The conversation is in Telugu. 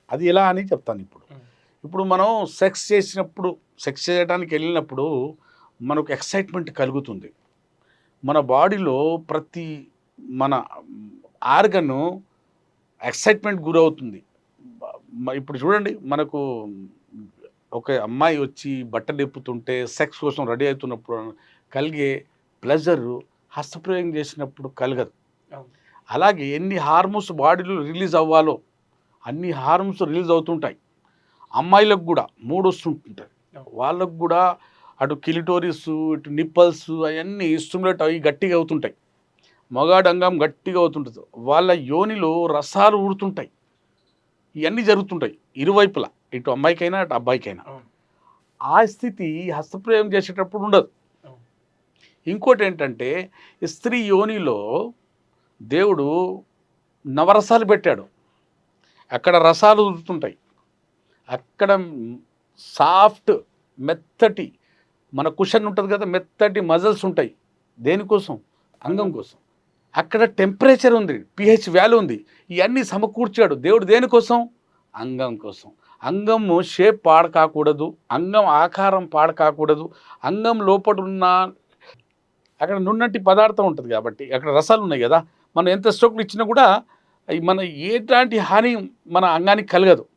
అది ఎలా అని చెప్తాను ఇప్పుడు. ఇప్పుడు మనం సెక్స్ చేయడానికి వెళ్ళినప్పుడు మనకు ఎక్సైట్మెంట్ కలుగుతుంది. మన బాడీలో ప్రతి మన ఆర్గను ఎక్సైట్మెంట్ గురవుతుంది. ఇప్పుడు చూడండి, మనకు ఒక అమ్మాయి వచ్చి బట్టలు ఎప్పుతుంటే సెక్స్ కోసం రెడీ అవుతున్నప్పుడు కలిగే ప్లెజరు హస్తప్రయోగం చేసినప్పుడు కలగదు. అలాగే ఎన్ని హార్మోన్స్ బాడీలో రిలీజ్ అవ్వాలో అన్ని హార్మోన్స్ రిలీజ్ అవుతుంటాయి. అమ్మాయిలకు కూడా మూడు వస్తుంటుంటాయి. వాళ్ళకు కూడా అటు కిలిటోరిస్, ఇటు నిప్పల్స్ అవన్నీ స్టిమ్యులేట్ అవి గట్టిగా అవుతుంటాయి. మగాడు అంగం గట్టిగా అవుతుంటుంది. వాళ్ళ యోనిలో రసాలు ఊడుతుంటాయి. ఇవన్నీ జరుగుతుంటాయి ఇరువైపులా, ఇటు అమ్మాయికైనా అటు అబ్బాయికైనా. ఆ స్థితి హస్తప్రయోగం చేసేటప్పుడు ఉండదు. ఇంకోటి ఏంటంటే, స్త్రీ యోనిలో దేవుడు నవరసాలు పెట్టాడు. అక్కడ రసాలు ఊరుతుంటాయి. అక్కడ సాఫ్ట్ మెత్తటి మన కుషన్ ఉంటుంది కదా, మెత్తటి మజిల్స్ ఉంటాయి. దేనికోసం? అంగం కోసం. అక్కడ టెంపరేచర్ ఉంది, పిహెచ్ వాల్యూ ఉంది. ఇవన్నీ సమకూర్చాడు దేవుడు. దేనికోసం? అంగం కోసం. అంగము షేప్ పాడు కాకూడదు, అంగం ఆకారం పాడు కాకూడదు. అంగం లోపల ఉన్న అక్కడ నున్నటి పదార్థం ఉంటుంది కాబట్టి అక్కడ రసాలు ఉన్నాయి కదా. మనం ఎంత స్ట్రోక్లు ఇచ్చినా కూడా మన ఎలాంటి హాని మన అంగానికి కలగదు.